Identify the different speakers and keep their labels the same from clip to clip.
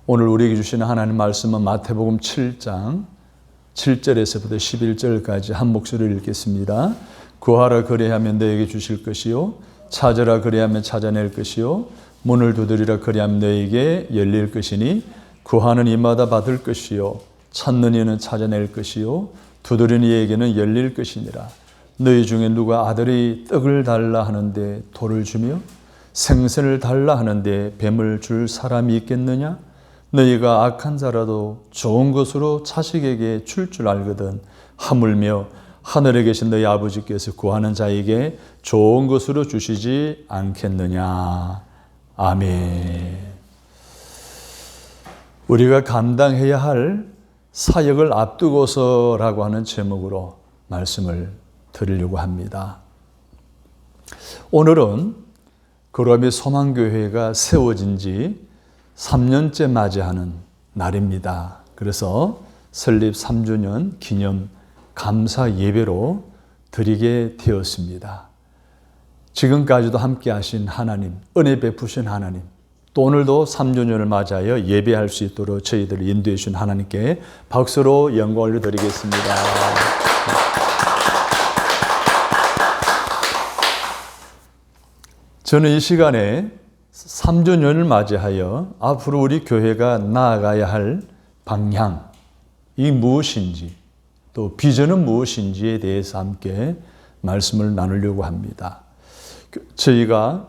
Speaker 1: 오늘 우리에게 주시는 하나님 말씀은 마태복음 7장 7절에서부터 11절까지 한 목소리를 읽겠습니다. 구하라 그리하면 너에게 주실 것이요 찾으라 그리하면 찾아낼 것이요 문을 두드리라 그리하면 너에게 열릴 것이니 구하는 이마다 받을 것이요 찾는 이는 찾아낼 것이요 두드리는 이에게는 열릴 것이니라. 너희 중에 누가 아들이 떡을 달라 하는데 돌을 주며 생선을 달라 하는데 뱀을 줄 사람이 있겠느냐? 너희가 악한 자라도 좋은 것으로 자식에게 줄 줄 알거든 하물며 하늘에 계신 너희 아버지께서 구하는 자에게 좋은 것으로 주시지 않겠느냐. 아멘. 우리가 감당해야 할 사역을 앞두고서라고 하는 제목으로 말씀을 드리려고 합니다. 오늘은 거로아비 소망교회가 세워진 지 3년째 맞이하는 날입니다. 그래서 설립 3주년 기념 감사 예배로 드리게 되었습니다. 지금까지도 함께 하신 하나님, 은혜 베푸신 하나님, 또 오늘도 3주년을 맞이하여 예배할 수 있도록 저희들을 인도해 주신 하나님께 박수로 영광을 드리겠습니다. 저는 이 시간에 3주년을 맞이하여 앞으로 우리 교회가 나아가야 할 방향이 무엇인지 또 비전은 무엇인지에 대해서 함께 말씀을 나누려고 합니다. 저희가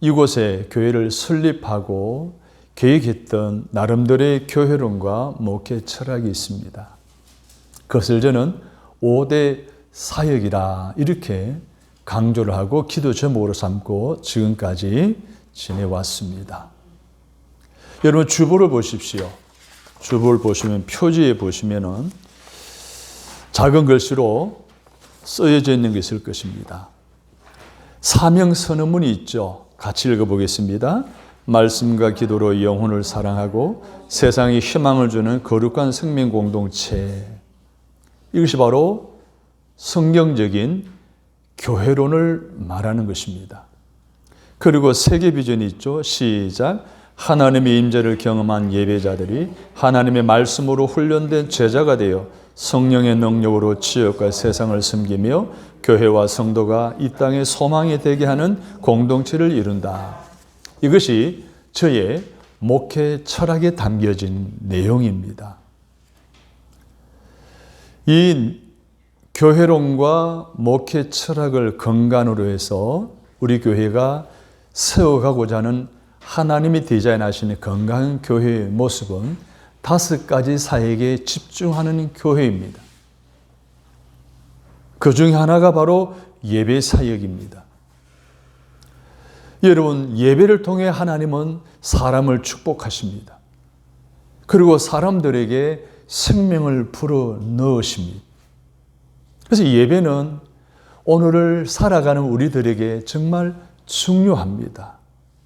Speaker 1: 이곳에 교회를 설립하고 계획했던 나름대로의 교회론과 목회 철학이 있습니다. 그것을 저는 5대 사역이라 이렇게 강조를 하고 기도 제목으로 삼고 지금까지 지내왔습니다. 여러분 주보를 보십시오. 주보를 보시면 표지에 보시면은 작은 글씨로 쓰여져 있는 게 있을 것입니다. 사명 선언문이 있죠. 같이 읽어보겠습니다. 말씀과 기도로 영혼을 사랑하고 세상에 희망을 주는 거룩한 생명 공동체. 이것이 바로 성경적인 교회론을 말하는 것입니다. 그리고 세계 비전이 있죠. 시작. 하나님의 임재를 경험한 예배자들이 하나님의 말씀으로 훈련된 제자가 되어 성령의 능력으로 지역과 세상을 섬기며 교회와 성도가 이 땅의 소망이 되게 하는 공동체를 이룬다. 이것이 저의 목회 철학에 담겨진 내용입니다. 이 교회론과 목회 철학을 근간으로 해서 우리 교회가 세워가고자 하는 하나님이 디자인하시는 건강한 교회의 모습은 5가지 사역에 집중하는 교회입니다. 그 중에 하나가 바로 예배 사역입니다. 여러분, 예배를 통해 하나님은 사람을 축복하십니다. 그리고 사람들에게 생명을 불어 넣으십니다. 그래서 예배는 오늘을 살아가는 우리들에게 정말 중요합니다.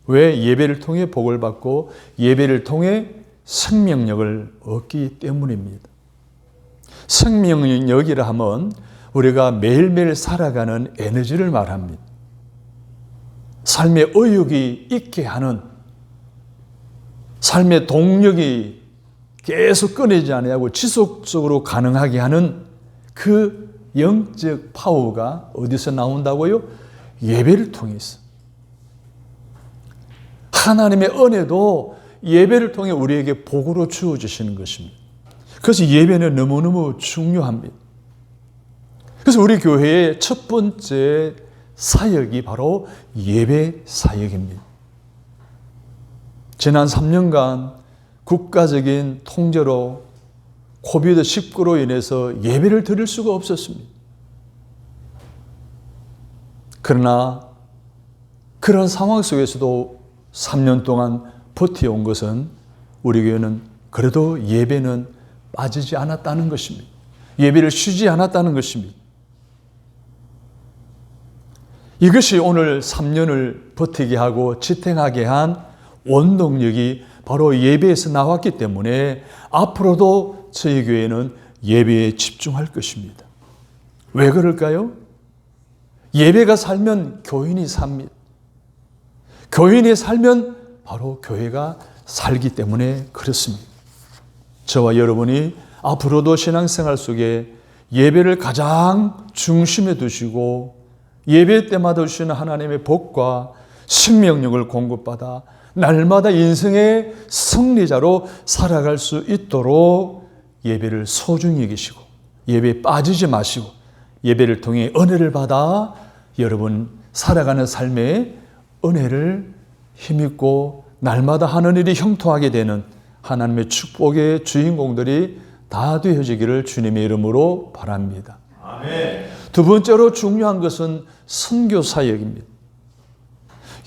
Speaker 1: 왜? 예배를 통해 복을 받고 예배를 통해 생명력을 얻기 때문입니다. 생명력이라 하면 우리가 매일매일 살아가는 에너지를 말합니다. 삶의 의욕이 있게 하는, 삶의 동력이 계속 끊이지 않고 지속적으로 가능하게 하는 그 영적 파워가 어디서 나온다고요? 예배를 통해서. 하나님의 은혜도 예배를 통해 우리에게 복으로 주어지시는 것입니다. 그래서 예배는 너무너무 중요합니다. 그래서 우리 교회의 첫 번째 사역이 바로 예배 사역입니다. 지난 3년간 국가적인 통제로 코비드19로 인해서 예배를 드릴 수가 없었습니다. 그러나 그런 상황 속에서도 3년 동안 버텨온 것은 우리 교회는 그래도 예배는 빠지지 않았다는 것입니다. 예배를 쉬지 않았다는 것입니다. 이것이 오늘 3년을 버티게 하고 지탱하게 한 원동력이 바로 예배에서 나왔기 때문에 앞으로도 저희 교회는 예배에 집중할 것입니다. 왜 그럴까요? 예배가 살면 교인이 삽니다. 교인이 살면 바로 교회가 살기 때문에 그렇습니다. 저와 여러분이 앞으로도 신앙생활 속에 예배를 가장 중심에 두시고 예배 때마다 주시는 하나님의 복과 생명력을 공급받아 날마다 인생의 승리자로 살아갈 수 있도록 예배를 소중히 여기시고 예배에 빠지지 마시고 예배를 통해 은혜를 받아 여러분 살아가는 삶에 은혜를 힘입고 날마다 하는 일이 형통하게 되는 하나님의 축복의 주인공들이 다 되어지기를 주님의 이름으로 바랍니다.
Speaker 2: 아멘.
Speaker 1: 두 번째로 중요한 것은 선교 사역입니다.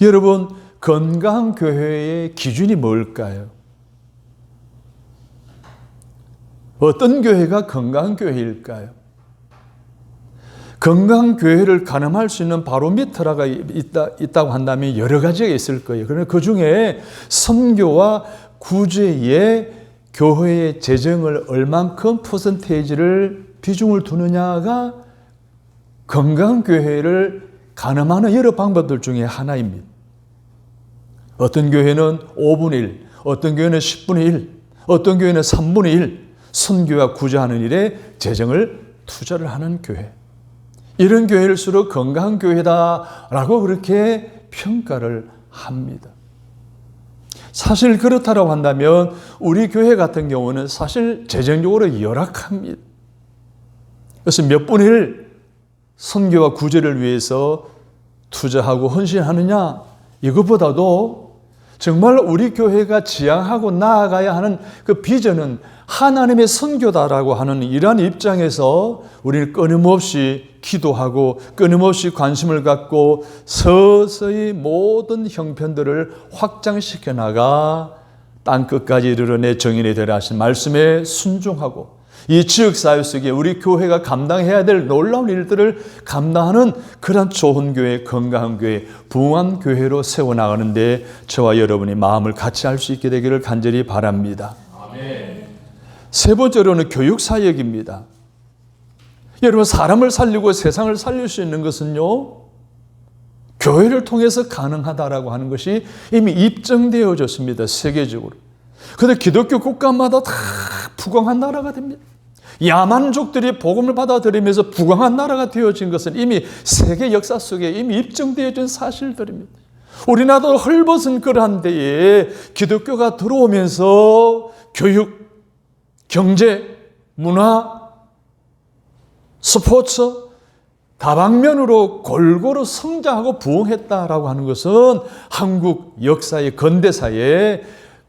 Speaker 1: 여러분, 건강한 교회의 기준이 뭘까요? 어떤 교회가 건강한 교회일까요? 건강한 교회를 가늠할 수 있는 바로미터가 있다고 한다면 여러 가지가 있을 거예요. 그러나 그 중에 선교와 구제에 교회의 재정을 얼만큼 퍼센테이지를 비중을 두느냐가 건강한 교회를 가늠하는 여러 방법들 중에 하나입니다. 어떤 교회는 5분의 1, 어떤 교회는 10분의 1, 어떤 교회는 3분의 1 선교와 구제하는 일에 재정을 투자를 하는 교회. 이런 교회일수록 건강한 교회다라고 그렇게 평가를 합니다. 사실 그렇다고 한다면 우리 교회 같은 경우는 사실 재정적으로 열악합니다. 그래서 몇 분의 1 선교와 구제를 위해서 투자하고 헌신하느냐, 이것보다도 정말 우리 교회가 지향하고 나아가야 하는 그 비전은 하나님의 선교다라고 하는 이러한 입장에서 우리는 끊임없이 기도하고 끊임없이 관심을 갖고 서서히 모든 형편들을 확장시켜 나가 땅끝까지 이르러내 정인이 되라 하신 말씀에 순종하고 이 지역사회 속에 우리 교회가 감당해야 될 놀라운 일들을 감당하는 그런 좋은 교회, 건강한 교회, 부흥한 교회로 세워나가는데 저와 여러분이 마음을 같이 할 수 있게 되기를 간절히 바랍니다.
Speaker 2: 아멘.
Speaker 1: 세 번째로는 교육사역입니다. 여러분, 사람을 살리고 세상을 살릴 수 있는 것은요, 교회를 통해서 가능하다라고 하는 것이 이미 입증되어졌습니다. 세계적으로. 그런데 기독교 국가마다 다 부강한 나라가 됩니다. 야만족들이 복음을 받아들이면서 부강한 나라가 되어진 것은 이미 세계 역사 속에 이미 입증되어진 사실들입니다. 우리나라도 헐벗은 그러한 데에 기독교가 들어오면서 교육, 경제, 문화, 스포츠 다방면으로 골고루 성장하고 부흥했다라고 하는 것은 한국 역사의 근대사에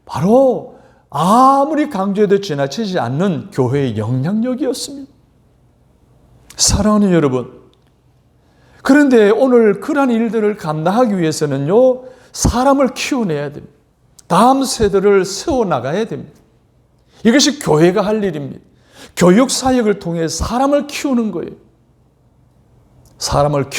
Speaker 1: 바로 아무리 강조해도 지나치지 않는 교회의 영향력이었습니다. 사랑하는 여러분, 그런데 오늘 그러한 일들을 감당하기 위해서는요, 사람을 키워내야 됩니다. 다음 세대를 세워나가야 됩니다. 이것이 교회가 할 일입니다. 교육 사역을 통해 사람을 키우는 거예요. 사람을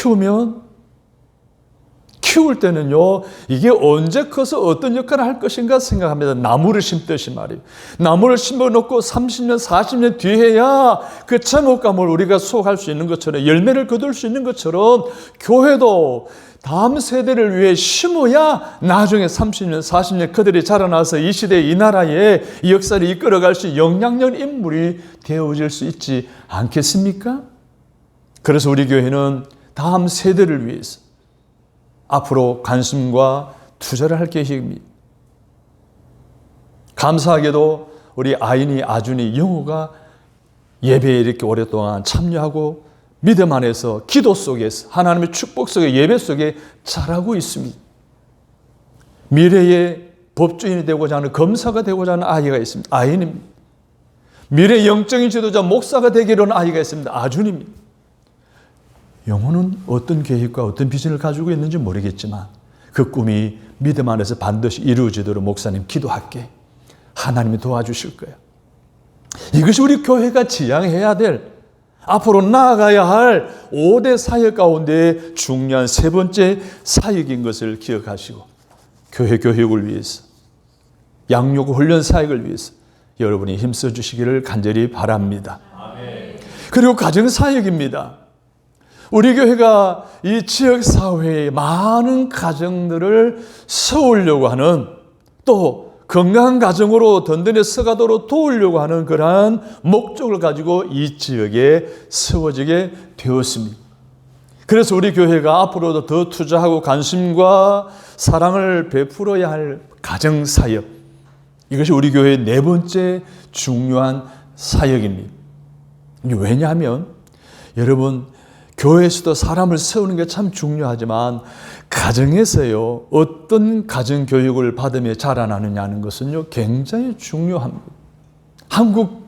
Speaker 1: 키울 때는요, 이게 언제 커서 어떤 역할을 할 것인가 생각합니다. 나무를 심듯이 말이에요. 나무를 심어놓고 30년, 40년 뒤에야 그 제목감을 우리가 수확할 수 있는 것처럼, 열매를 거둘 수 있는 것처럼 교회도 다음 세대를 위해 심어야 나중에 30년, 40년 그들이 자라나서 이 시대, 이 나라의 이 역사를 이끌어갈 수 있는 영향력 인물이 되어질 수 있지 않겠습니까? 그래서 우리 교회는 다음 세대를 위해서 앞으로 관심과 투자를 할 계획입니다. 감사하게도 우리 아인이, 아준이, 영호가 예배에 이렇게 오랫동안 참여하고 믿음 안에서 기도 속에서 하나님의 축복 속에 예배 속에 자라고 있습니다. 미래의 법주인이 되고자 하는, 검사가 되고자 하는 아이가 있습니다. 아인입니다. 미래의 영적인 지도자, 목사가 되기로 하는 아이가 있습니다. 아준입니다. 영혼은 어떤 계획과 어떤 비전을 가지고 있는지 모르겠지만 그 꿈이 믿음 안에서 반드시 이루어지도록 목사님 기도할게. 하나님이 도와주실 거예요. 이것이 우리 교회가 지향해야 될, 앞으로 나아가야 할 5대 사역 가운데 중요한 세 번째 사역인 것을 기억하시고 교회 교육을 위해서, 양육 훈련 사역을 위해서 여러분이 힘써 주시기를 간절히 바랍니다.
Speaker 2: 아멘.
Speaker 1: 그리고 가정 사역입니다. 우리 교회가 이 지역사회의 많은 가정들을 세우려고 하는, 또 건강한 가정으로 든든히 서가도록 도우려고 하는 그러한 목적을 가지고 이 지역에 세워지게 되었습니다. 그래서 우리 교회가 앞으로도 더 투자하고 관심과 사랑을 베풀어야 할 가정사역, 이것이 우리 교회의 네 번째 중요한 사역입니다. 왜냐하면 여러분, 교회에서도 사람을 세우는 게 참 중요하지만 가정에서요, 어떤 가정교육을 받으며 자라나느냐는 것은요, 굉장히 중요합니다. 한국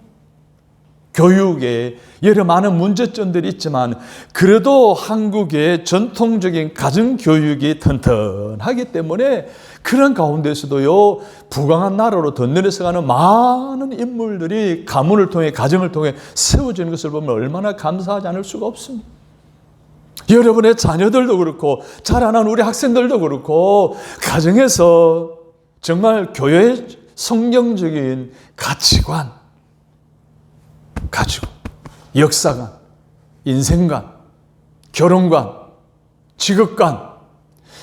Speaker 1: 교육에 여러 많은 문제점들이 있지만 그래도 한국의 전통적인 가정교육이 튼튼하기 때문에 그런 가운데서도요, 부강한 나라로 든든히 서가는 많은 인물들이 가문을 통해, 가정을 통해 세워지는 것을 보면 얼마나 감사하지 않을 수가 없습니다. 여러분의 자녀들도 그렇고 자라난 우리 학생들도 그렇고 가정에서 정말 교회의 성경적인 가치관, 가지고 역사관, 인생관, 결혼관, 직업관,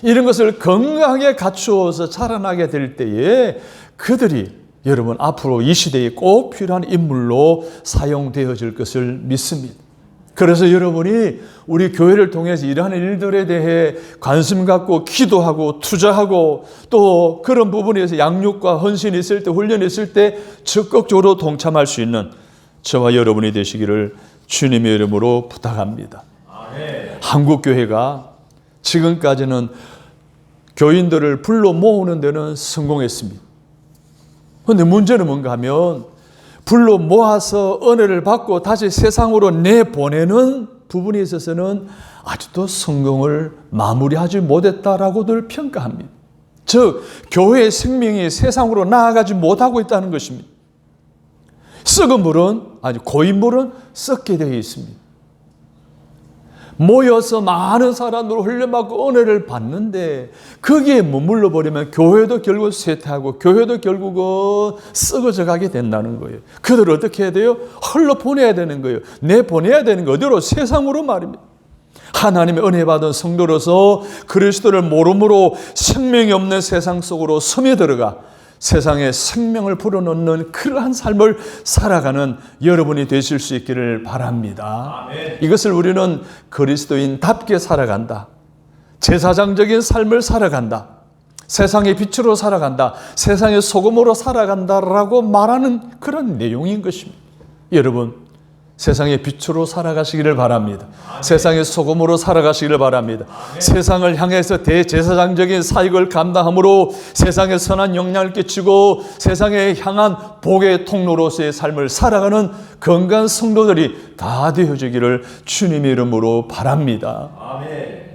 Speaker 1: 이런 것을 건강하게 갖추어서 자라나게 될 때에 그들이 여러분 앞으로 이 시대에 꼭 필요한 인물로 사용되어질 것을 믿습니다. 그래서 여러분이 우리 교회를 통해서 일하는 일들에 대해 관심 갖고 기도하고 투자하고 또 그런 부분에서 양육과 헌신이 있을 때, 훈련이 있을 때 적극적으로 동참할 수 있는 저와 여러분이 되시기를 주님의 이름으로 부탁합니다. 한국 교회가 지금까지는 교인들을 불러 모으는 데는 성공했습니다. 그런데 문제는 뭔가 하면 불러 모아서 은혜를 받고 다시 세상으로 내보내는 부분에 있어서는 아직도 성공을 마무리하지 못했다라고들 평가합니다. 즉, 교회의 생명이 세상으로 나아가지 못하고 있다는 것입니다. 썩은 물은, 아니 고인 물은 썩게 되어 있습니다. 모여서 많은 사람으로 훈련받고 은혜를 받는데 거기에 머물러 버리면 교회도 결국 쇠퇴하고 교회도 결국은 썩어져 가게 된다는 거예요. 그들을 어떻게 해야 돼요? 흘러 보내야 되는 거예요. 내보내야 되는 거 어디로? 세상으로 말입니다. 하나님의 은혜 받은 성도로서 그리스도를 모름으로 생명이 없는 세상 속으로 스며들어가 세상에 생명을 불어넣는 그러한 삶을 살아가는 여러분이 되실 수 있기를 바랍니다. 아멘. 이것을 우리는 그리스도인답게 살아간다, 제사장적인 삶을 살아간다, 세상의 빛으로 살아간다, 세상의 소금으로 살아간다라고 말하는 그런 내용인 것입니다. 여러분, 세상의 빛으로 살아가시기를 바랍니다. 아멘. 세상의 소금으로 살아가시기를 바랍니다. 아멘. 세상을 향해서 대제사장적인 사역을 감당함으로 세상에 선한 영향을 끼치고 세상에 향한 복의 통로로서의 삶을 살아가는 건강한 성도들이 다 되어지기를 주님의 이름으로 바랍니다. 아멘.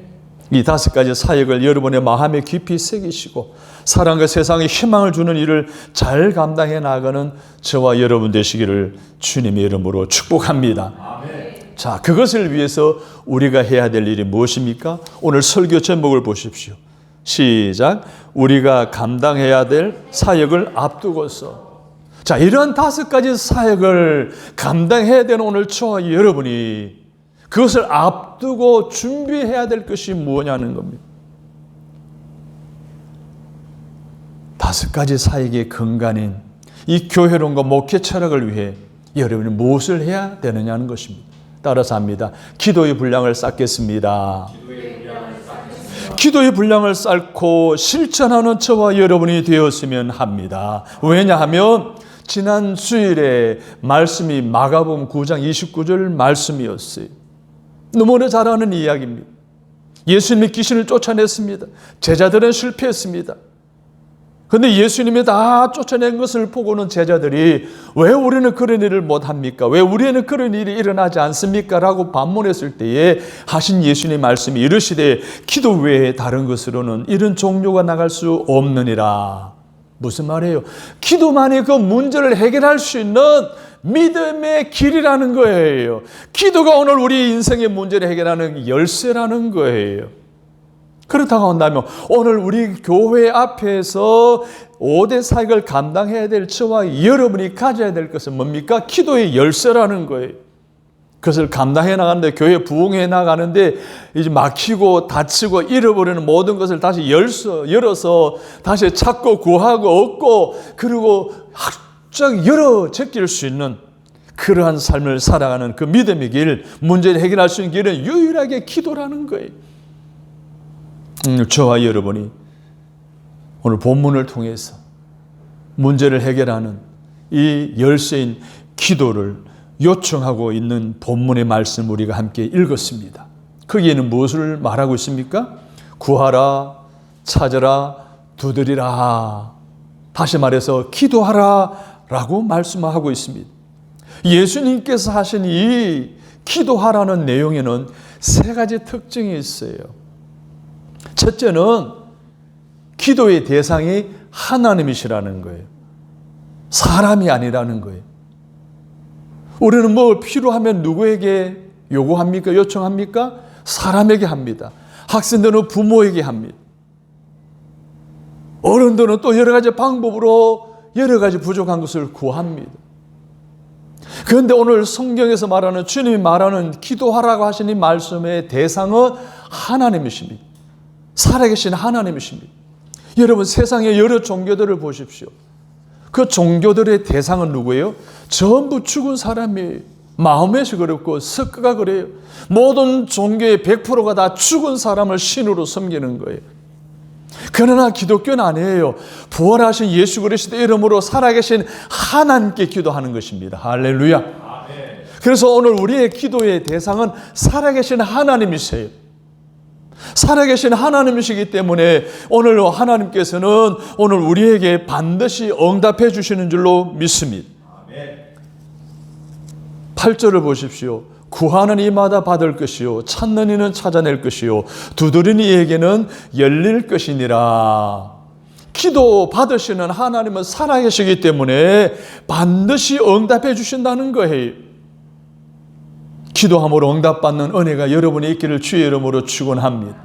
Speaker 1: 이 5가지 사역을 여러분의 마음에 깊이 새기시고 사랑과 세상에 희망을 주는 일을 잘 감당해 나가는 저와 여러분 되시기를 주님의 이름으로 축복합니다. 아멘. 자, 그것을 위해서 우리가 해야 될 일이 무엇입니까? 오늘 설교 제목을 보십시오. 시작. 우리가 감당해야 될 사역을 앞두고서. 자, 이런 5가지 사역을 감당해야 되는 오늘 저와 여러분이 그것을 앞두고 준비해야 될 것이 뭐냐는 겁니다. 5가지 사역의 근간인 이 교회론과 목회 철학을 위해 여러분이 무엇을 해야 되느냐는 것입니다. 따라서 합니다. 기도의 분량을 쌓겠습니다. 기도의 분량을 쌓고 실천하는 저와 여러분이 되었으면 합니다. 왜냐하면 지난 주일에 말씀이 마가복음 9장 29절 말씀이었어요. 너무나 잘 아는 이야기입니다. 예수님이 귀신을 쫓아냈습니다. 제자들은 실패했습니다. 그런데 예수님이 다 쫓아낸 것을 보고는 제자들이 왜 우리는 그런 일을 못합니까? 왜 우리에는 그런 일이 일어나지 않습니까? 라고 반문했을 때에 하신 예수님의 말씀이 이르시되 기도 외에 다른 것으로는 이런 종료가 나갈 수 없느니라. 무슨 말이에요? 기도만이 그 문제를 해결할 수 있는 믿음의 길이라는 거예요. 기도가 오늘 우리 인생의 문제를 해결하는 열쇠라는 거예요. 그렇다고 한다면 오늘 우리 교회 앞에서 5대 사역을 감당해야 될 저와 여러분이 가져야 될 것은 뭡니까? 기도의 열쇠라는 거예요. 그것을 감당해 나가는데, 교회 부흥해 나가는데 이제 막히고 다치고 잃어버리는 모든 것을 다시 열어서 다시 찾고 구하고 얻고 그리고 확 열어 제낄 수 있는 그러한 삶을 살아가는 그 믿음의 길, 문제를 해결할 수 있는 길은 유일하게 기도라는 거예요. 저와 여러분이 오늘 본문을 통해서 문제를 해결하는 이 열쇠인 기도를 요청하고 있는 본문의 말씀 우리가 함께 읽었습니다. 거기에는 무엇을 말하고 있습니까? 구하라, 찾으라, 두드리라. 다시 말해서 기도하라 라고 말씀하고 있습니다. 예수님께서 하신 이 기도하라는 내용에는 세 가지 특징이 있어요. 첫째는 기도의 대상이 하나님이시라는 거예요. 사람이 아니라는 거예요. 우리는 뭐 필요하면 누구에게 요구합니까? 요청합니까? 사람에게 합니다. 학생들은 부모에게 합니다. 어른들은 또 여러 가지 방법으로 여러 가지 부족한 것을 구합니다. 그런데 오늘 성경에서 말하는, 주님이 말하는 기도하라고 하신 이 말씀의 대상은 하나님이십니다. 살아계신 하나님이십니다. 여러분, 세상의 여러 종교들을 보십시오. 그 종교들의 대상은 누구예요? 전부 죽은 사람이에요. 마음에서 그렇고 습관가 그래요. 모든 종교의 100%가 다 죽은 사람을 신으로 섬기는 거예요. 그러나 기독교는 아니에요. 부활하신 예수 그리스도 이름으로 살아계신 하나님께 기도하는 것입니다. 할렐루야. 아멘. 그래서 오늘 우리의 기도의 대상은 살아계신 하나님이세요. 살아계신 하나님이시기 때문에 오늘 하나님께서는 오늘 우리에게 반드시 응답해 주시는 줄로 믿습니다. 8절을 보십시오. 구하는 이마다 받을 것이요 찾는 이는 찾아낼 것이요 두드리는 이에게는 열릴 것이니라. 기도 받으시는 하나님은 살아계시기 때문에 반드시 응답해 주신다는 거예요. 기도함으로 응답받는 은혜가 여러분이 있기를 주의 이름으로 축원합니다.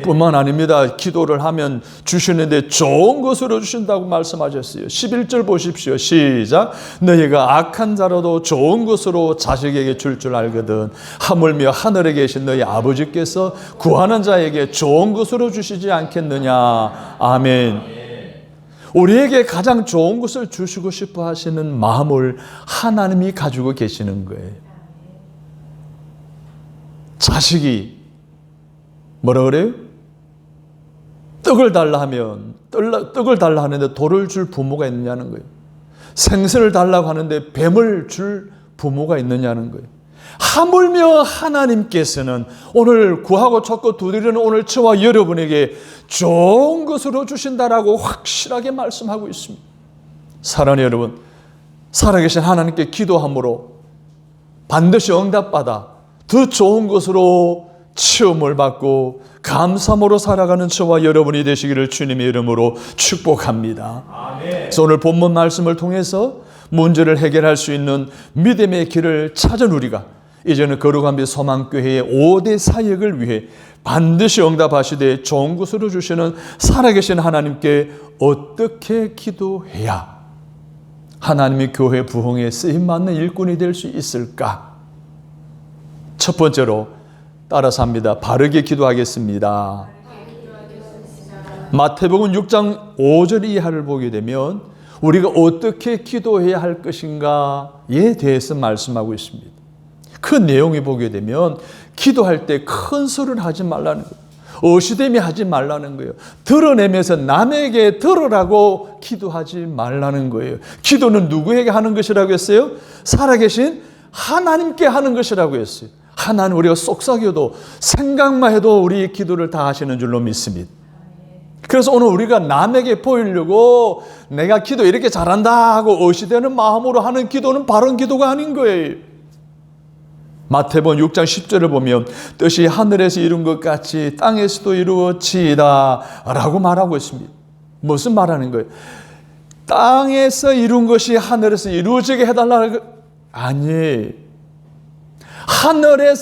Speaker 1: 뿐만 아닙니다. 기도를 하면 주시는데 좋은 것으로 주신다고 말씀하셨어요. 11절 보십시오. 시작. 너희가 악한 자라도 좋은 것으로 자식에게 줄 줄 알거든 하물며 하늘에 계신 너희 아버지께서 구하는 자에게 좋은 것으로 주시지 않겠느냐. 아멘. 우리에게 가장 좋은 것을 주시고 싶어 하시는 마음을 하나님이 가지고 계시는 거예요. 자식이 뭐라 그래요? 떡을 달라 하면 떡을 달라 하는데 돌을 줄 부모가 있느냐는 거예요. 생선을 달라고 하는데 뱀을 줄 부모가 있느냐는 거예요. 하물며 하나님께서는 오늘 구하고 찾고 두드리는 오늘 저와 여러분에게 좋은 것으로 주신다라고 확실하게 말씀하고 있습니다. 사랑하는 여러분, 살아계신 하나님께 기도함으로 반드시 응답받아 더 좋은 것으로 체험을 받고 감사함으로 살아가는 저와 여러분이 되시기를 주님의 이름으로 축복합니다. 아멘. 그래서 오늘 본문 말씀을 통해서 문제를 해결할 수 있는 믿음의 길을 찾은 우리가 이제는 거룩한 빛 소망교회의 5대 사역을 위해 반드시 응답하시되 좋은 것으로 주시는 살아계신 하나님께 어떻게 기도해야 하나님의 교회 부흥에 쓰임받는 일꾼이 될 수 있을까? 첫 번째로 따라서 합니다. 바르게 기도하겠습니다. 마태복음 6장 5절 이하를 보게 되면 우리가 어떻게 기도해야 할 것인가에 대해서 말씀하고 있습니다. 그 내용을 보게 되면 기도할 때 큰 소리를 하지 말라는 거예요. 어시대미 하지 말라는 거예요. 드러내면서 남에게 들으라고 기도하지 말라는 거예요. 기도는 누구에게 하는 것이라고 했어요? 살아계신 하나님께 하는 것이라고 했어요. 하나님, 우리가 속삭여도 생각만 해도 우리 기도를 다 하시는 줄로 믿습니다. 그래서 오늘 우리가 남에게 보이려고 내가 기도 이렇게 잘한다 하고 어시되는 마음으로 하는 기도는 바른 기도가 아닌 거예요. 마태복음 6장 10절을 보면 뜻이 하늘에서 이룬 것 같이 땅에서도 이루어지이다 라고 말하고 있습니다. 무슨 말하는 거예요? 땅에서 이룬 것이 하늘에서 이루어지게 해달라는 거 아니에요. 하늘의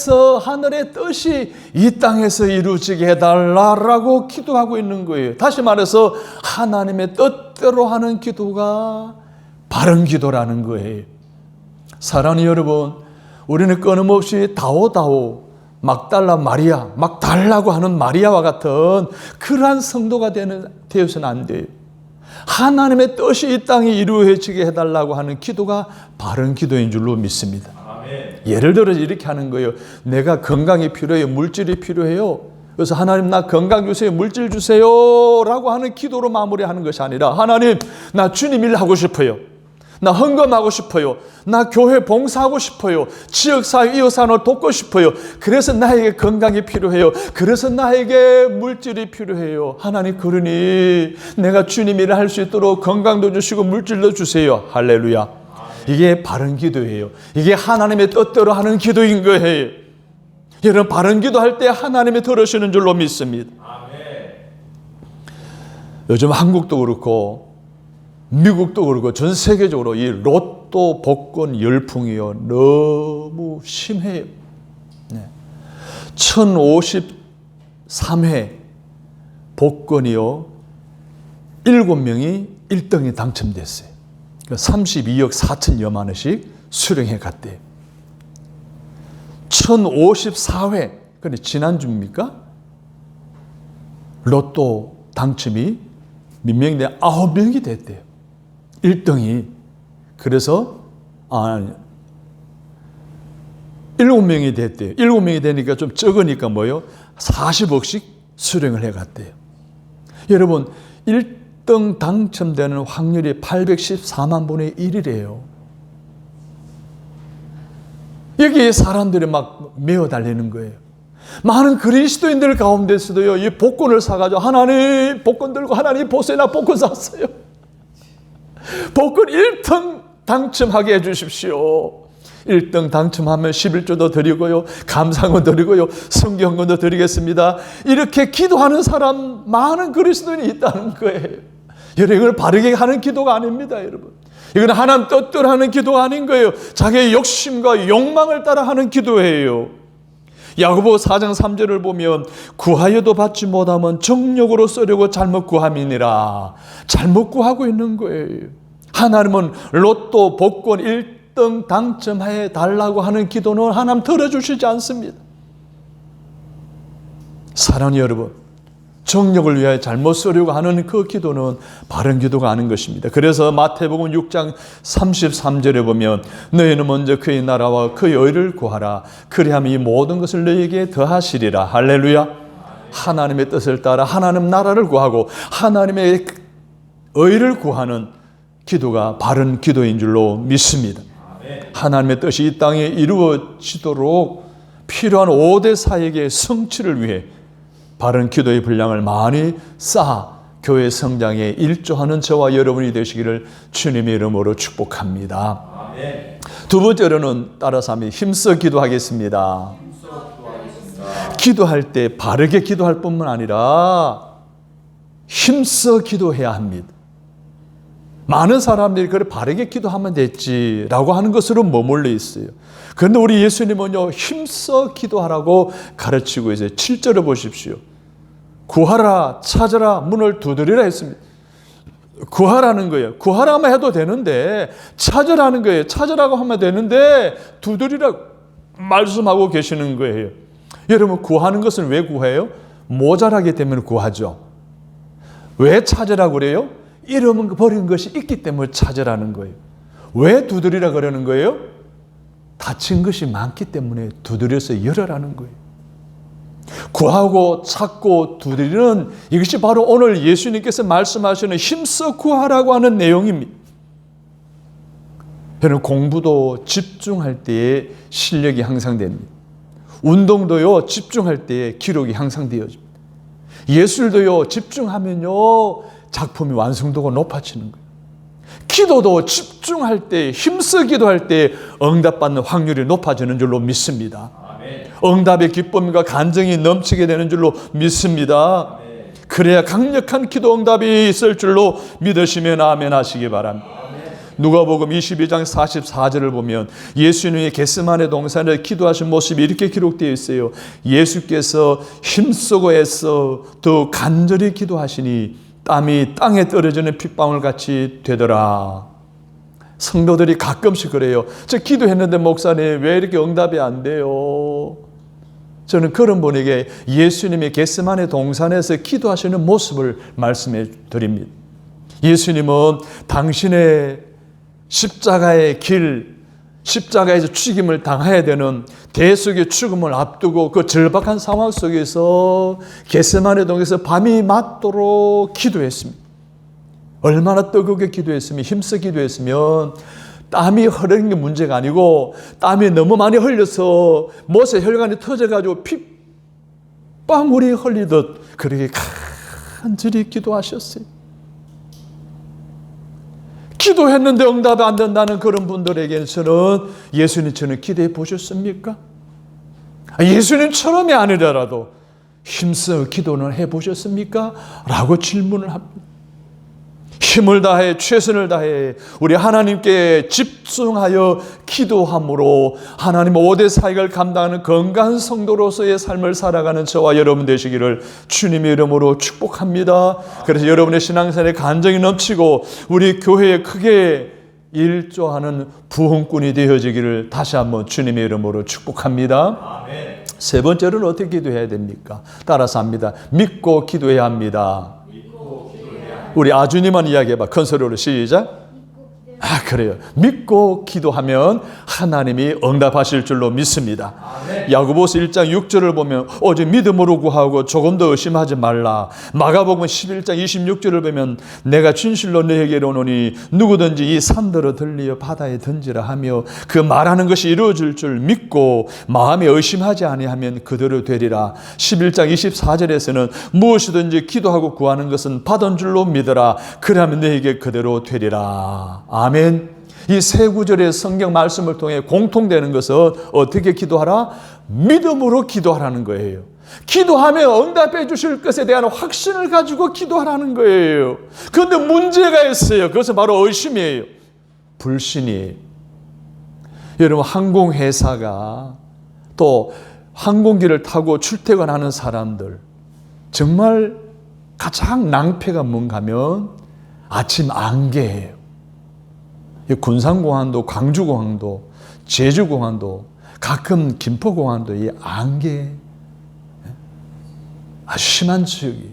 Speaker 1: 뜻이 이 땅에서 이루어지게 해달라고 기도하고 있는 거예요. 다시 말해서 하나님의 뜻대로 하는 기도가 바른 기도라는 거예요. 사랑하는 여러분, 우리는 끊임없이 다오다오 막달라 마리아, 막 달라고 하는 마리아와 같은 그러한 성도가 되어서는 안 돼요. 하나님의 뜻이 이 땅에 이루어지게 해달라고 하는 기도가 바른 기도인 줄로 믿습니다. 아멘. 예를 들어 이렇게 하는 거예요. 내가 건강이 필요해요. 물질이 필요해요. 그래서 하나님 나 건강 주세요. 물질 주세요 라고 하는 기도로 마무리하는 것이 아니라 하나님 나 주님 일 하고 싶어요. 나 헌금하고 싶어요. 나 교회 봉사하고 싶어요. 지역사회 이웃사회를 돕고 싶어요. 그래서 나에게 건강이 필요해요. 그래서 나에게 물질이 필요해요. 하나님 그러니 내가 주님 일을 할 수 있도록 건강도 주시고 물질도 주세요. 할렐루야. 이게 바른 기도예요. 이게 하나님의 뜻대로 하는 기도인 거예요. 여러분 바른 기도할 때 하나님이 들으시는 줄로 믿습니다. 요즘 한국도 그렇고 미국도 그렇고 전 세계적으로 이 로또 복권 열풍이요 너무 심해요. 1053회 복권이요 7명이 1등에 당첨됐어요. 32억 4천여만 원씩 수령해 갔대요. 1054회 근데 지난주입니까? 로또 당첨이 몇 명이 돼? 9명이 됐대요. 1등이. 그래서 7명이 됐대요. 7명이 되니까 좀 적으니까 뭐요? 40억씩 수령을 해갔대요. 여러분 1등 당첨되는 확률이 814만 분의 1이래요. 여기에 사람들이 막 메어 달리는 거예요. 많은 그리스도인들 가운데서도요, 이 복권을 사가지고 하나님 복권 들고 하나님 보세요 나 복권 샀어요. 복권 1등 당첨하게 해주십시오. 1등 당첨하면 11조도 드리고요, 감사금도 드리고요, 성경금도 드리겠습니다. 이렇게 기도하는 사람 많은 그리스도인이 있다는 거예요. 여러분 이걸 바르게 하는 기도가 아닙니다. 여러분 이건 하나님 뜻대로 하는 기도가 아닌 거예요. 자기의 욕심과 욕망을 따라 하는 기도예요. 야고보 4장 3절을 보면 구하여도 받지 못하면 정욕으로 쓰려고 잘못 구함이니라. 잘못 구하고 있는 거예요. 하나님은 로또 복권 1등 당첨해 달라고 하는 기도는 하나님 들어주시지 않습니다. 사랑하는 여러분, 정욕을 위하여 잘못 쓰려고 하는 그 기도는 바른 기도가 아닌 것입니다. 그래서 마태복음 6장 33절에 보면 너희는 먼저 그의 나라와 그의 의를 구하라. 그리하면 이 모든 것을 너희에게 더하시리라. 할렐루야. 하나님의 뜻을 따라 하나님 나라를 구하고 하나님의 의를 구하는 기도가 바른 기도인 줄로 믿습니다. 하나님의 뜻이 이 땅에 이루어지도록 필요한 5대 사역의 성취를 위해 바른 기도의 분량을 많이 쌓아 교회 성장에 일조하는 저와 여러분이 되시기를 주님의 이름으로 축복합니다. 아멘. 두 번째로는 따라서 한번 힘써 기도하겠습니다. 기도할 때 바르게 기도할 뿐만 아니라 힘써 기도해야 합니다. 많은 사람들이 그래 바르게 기도하면 됐지라고 하는 것으로 머물러 있어요. 그런데 우리 예수님은요 힘써 기도하라고 가르치고 있어요. 7절을 보십시오. 구하라 찾으라 문을 두드리라 했습니다. 구하라는 거예요. 구하라만 해도 되는데 찾으라는 거예요. 찾으라고 하면 되는데 두드리라고 말씀하고 계시는 거예요. 여러분 구하는 것은 왜 구해요? 모자라기 때문에 구하죠. 왜 찾으라고 그래요? 잃어버린 것이 있기 때문에 찾으라는 거예요. 왜 두드리라 그러는 거예요? 닫힌 것이 많기 때문에 두드려서 열어라는 거예요. 구하고 찾고 두드리는 이것이 바로 오늘 예수님께서 말씀하시는 힘써 구하라고 하는 내용입니다. 여러분 공부도 집중할 때에 실력이 향상됩니다. 운동도요 집중할 때에 기록이 향상되어집니다. 예술도요 집중하면요 작품이 완성도가 높아지는 거예요. 기도도 집중할 때 힘써 기도할 때 응답받는 확률이 높아지는 줄로 믿습니다. 응답의 기쁨과 간증이 넘치게 되는 줄로 믿습니다. 그래야 강력한 기도 응답이 있을 줄로 믿으시면 아멘 하시기 바랍니다. 누가복음 22장 44절을 보면 예수님의 겟세마네 동산에서 기도하신 모습이 이렇게 기록되어 있어요. 예수께서 힘쓰고 애써 더 간절히 기도하시니 땀이 땅에 떨어지는 핏방울 같이 되더라. 성도들이 가끔씩 그래요. 저 기도했는데 목사님 왜 이렇게 응답이 안 돼요? 저는 그런 분에게 예수님이 겟세마네 동산에서 기도하시는 모습을 말씀해 드립니다. 예수님은 당신의 십자가의 길, 십자가에서 죽임을 당해야 되는 대속의 죽음을 앞두고 그 절박한 상황 속에서 겟세마네 동에서 밤이 맞도록 기도했습니다. 얼마나 뜨겁게 기도했으면, 힘써 기도했으면 땀이 흐르는 게 문제가 아니고 땀이 너무 많이 흘려서 못에 혈관이 터져가지고 핏방울이 흘리듯 그렇게 간절히 기도하셨어요. 기도했는데 응답이 안 된다는 그런 분들에게는 예수님처럼 기도해 보셨습니까? 예수님처럼이 아니더라도 힘써 기도는 해 보셨습니까? 라고 질문을 합니다. 힘을 다해 최선을 다해 우리 하나님께 집중하여 기도함으로 하나님 5대 사역을 감당하는 건강한 성도로서의 삶을 살아가는 저와 여러분 되시기를 주님의 이름으로 축복합니다. 그래서 여러분의 신앙생활에 간정이 넘치고 우리 교회에 크게 일조하는 부흥꾼이 되어지기를 다시 한번 주님의 이름으로 축복합니다. 아멘. 세 번째로는 어떻게 기도해야 됩니까? 따라서 합니다. 믿고 기도해야 합니다. 우리 아주님만 이야기해봐. 큰 소리로 시작. 그래요. 믿고 기도하면 하나님이 응답하실 줄로 믿습니다. 야고보서 1장 6절을 보면 오직 믿음으로 구하고 조금 더 의심하지 말라. 마가복음 11장 26절을 보면 내가 진실로 너에게로 오노니 누구든지 이 산들어 들리어 바다에 던지라 하며 그 말하는 것이 이루어질 줄 믿고 마음에 의심하지 아니하면 그대로 되리라. 11장 24절에서는 무엇이든지 기도하고 구하는 것은 받은 줄로 믿어라. 그러면 너에게 그대로 되리라. 아멘. 이 세 구절의 성경 말씀을 통해 공통되는 것은 어떻게 기도하라? 믿음으로 기도하라는 거예요. 기도하면 응답해 주실 것에 대한 확신을 가지고 기도하라는 거예요. 그런데 문제가 있어요. 그것은 바로 의심이에요. 불신이에요. 여러분, 항공회사가 또 항공기를 타고 출퇴근하는 사람들 정말 가장 낭패가 뭔가 하면 아침 안개예요. 군산공항도 광주공항도 제주공항도 가끔 김포공항도 이 안개 아주 심한 지역이.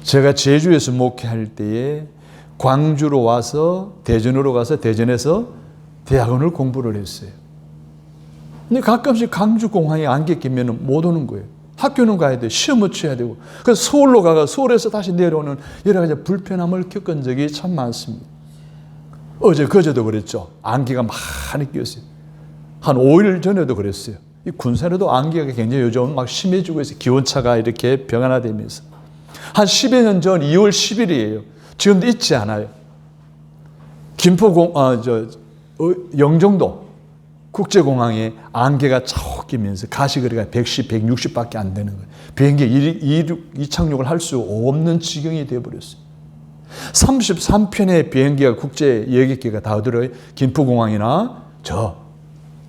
Speaker 1: 제가 제주에서 목회할 때에 광주로 와서 대전으로 가서 대전에서 대학원을 공부를 했어요. 근데 가끔씩 광주공항에 안개 끼면 못 오는 거예요. 학교는 가야 돼. 시험을 쳐야 되고. 그래서 서울로 가가 서울에서 다시 내려오는 여러 가지 불편함을 겪은 적이 참 많습니다. 어제 그제도 그랬죠. 안개가 많이 끼었어요. 한 5일 전에도 그랬어요. 이 군산에도 안개가 굉장히 요즘 막 심해지고 있어요. 기온차가 이렇게 변화되면서. 한 10여 년 전 2월 10일이에요. 지금도 잊지 않아요. 영종도 국제공항에 안개가 쫙 끼면서 가시거리가 110, 160밖에 안 되는 거예요. 비행기 이착륙을 할 수 없는 지경이 되어버렸어요. 33편의 비행기가 국제 여객기가 다 들어요. 김포공항이나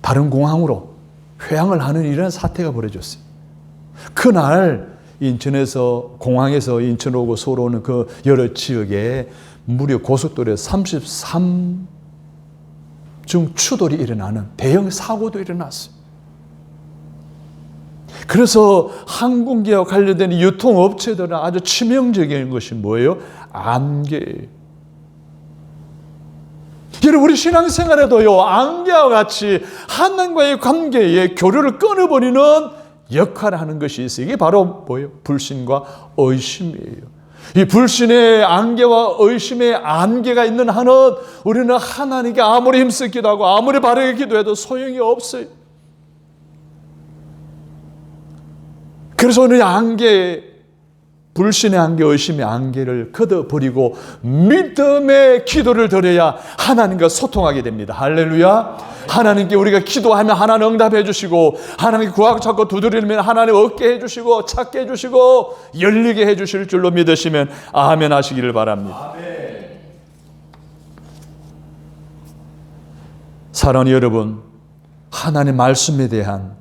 Speaker 1: 다른 공항으로 회항을 하는 이런 사태가 벌어졌어요. 그날 인천에서 공항에서 인천 오고 서울 오는 그 여러 지역에 무려 고속도로에 33중 추돌이 일어나는 대형 사고도 일어났어요. 그래서 항공기와 관련된 유통업체들은 아주 치명적인 것이 뭐예요? 안개예요. 여러분, 우리 신앙생활에도요, 안개와 같이 하나님과의 관계에 교류를 끊어버리는 역할을 하는 것이 있어요. 이게 바로 뭐예요? 불신과 의심이에요. 이 불신의 안개와 의심의 안개가 있는 한은 우리는 하나님께 아무리 힘써 기도하고 아무리 바르게 기도해도 소용이 없어요. 그래서 오늘 불신의 안개, 의심의 안개를 걷어버리고 믿음의 기도를 드려야 하나님과 소통하게 됩니다. 할렐루야. 하나님께 우리가 기도하면 하나님 응답해 주시고, 하나님께 구하고 찾고 두드리면 하나님 얻게 해 주시고, 찾게 해 주시고, 열리게 해 주실 줄로 믿으시면 아멘 하시기를 바랍니다. 아멘. 사랑하는 여러분, 하나님의 말씀에 대한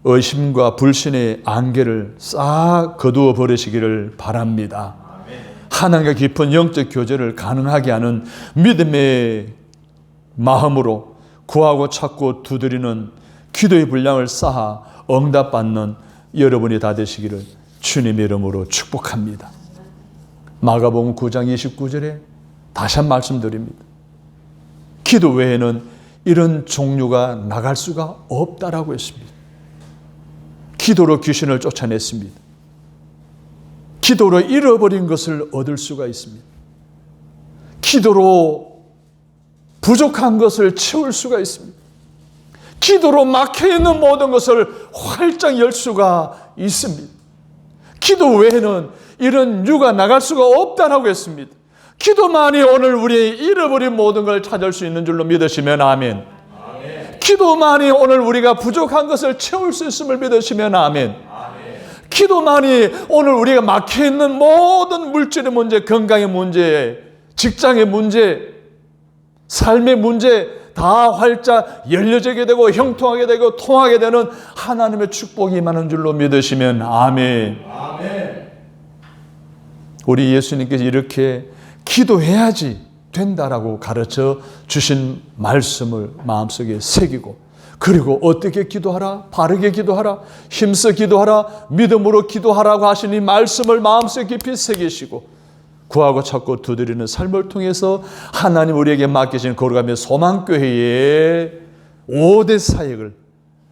Speaker 1: 의심과 불신의 안개를 싹 거두어 버리시기를 바랍니다. 하나님과 깊은 영적 교제를 가능하게 하는 믿음의 마음으로 구하고 찾고 두드리는 기도의 분량을 쌓아 응답받는 여러분이 다 되시기를 주님의 이름으로 축복합니다. 마가복음 9장 29절에 다시 한 말씀드립니다. 기도 외에는 이런 종류가 나갈 수가 없다라고 했습니다. 기도로 귀신을 쫓아냈습니다. 기도로 잃어버린 것을 얻을 수가 있습니다. 기도로 부족한 것을 채울 수가 있습니다. 기도로 막혀있는 모든 것을 활짝 열 수가 있습니다. 기도 외에는 이런 유가 나갈 수가 없다라고 했습니다. 기도만이 오늘 우리의 잃어버린 모든 걸 찾을 수 있는 줄로 믿으시면 아멘. 아멘. 기도만이 오늘 우리가 부족한 것을 채울 수 있음을 믿으시면 아멘. 아멘. 기도만이 오늘 우리가 막혀있는 모든 물질의 문제, 건강의 문제, 직장의 문제, 삶의 문제 다 활짝 열려지게 되고 형통하게 되고 통하게 되는 하나님의 축복이 임하는 줄로 믿으시면 아멘. 아멘. 우리 예수님께서 이렇게 기도해야지 된다라고 가르쳐 주신 말씀을 마음속에 새기고, 그리고 어떻게 기도하라? 바르게 기도하라, 힘써 기도하라, 믿음으로 기도하라고 하신 이 말씀을 마음속에 깊이 새기시고 구하고 찾고 두드리는 삶을 통해서 하나님 우리에게 맡기신 거룩함의 소망교회의 5대 사역을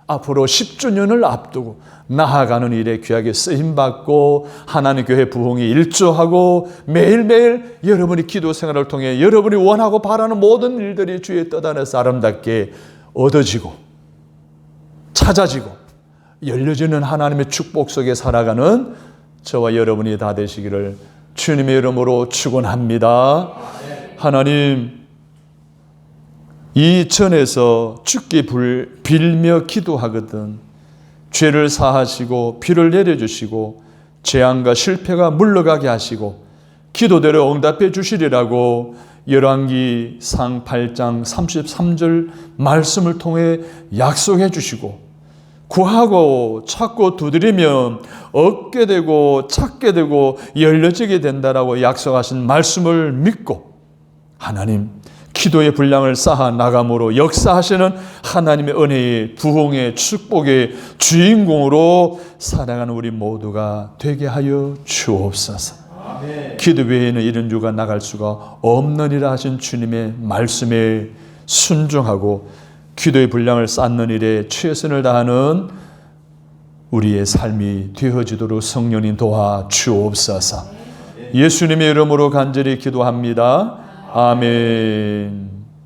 Speaker 1: 앞으로 10주년을 앞두고 나아가는 일에 귀하게 쓰임받고 하나님 교회 부흥에 일조하고 매일매일 여러분이 기도 생활을 통해 여러분이 원하고 바라는 모든 일들이 주의 뜻 안에서 아름답게 얻어지고 찾아지고 열려지는 하나님의 축복 속에 살아가는 저와 여러분이 다 되시기를 주님의 이름으로 축원합니다. 하나님, 이 전에서 주께 빌며 기도하거든 죄를 사하시고 비를 내려주시고 재앙과 실패가 물러가게 하시고 기도대로 응답해 주시리라고 열왕기상 8장 33절 말씀을 통해 약속해 주시고, 구하고 찾고 두드리면 얻게 되고 찾게 되고 열려지게 된다라고 약속하신 말씀을 믿고 하나님 기도의 분량을 쌓아 나감으로 역사하시는 하나님의 은혜의 부흥의 축복의 주인공으로 살아가는 우리 모두가 되게 하여 주옵소서. 아멘. 기도 외에는 이런 유가 나갈 수가 없느니라 하신 주님의 말씀에 순종하고 기도의 분량을 쌓는 일에 최선을 다하는 우리의 삶이 되어지도록 성령님 도와 주옵소서. 예수님의 이름으로 간절히 기도합니다. 아멘.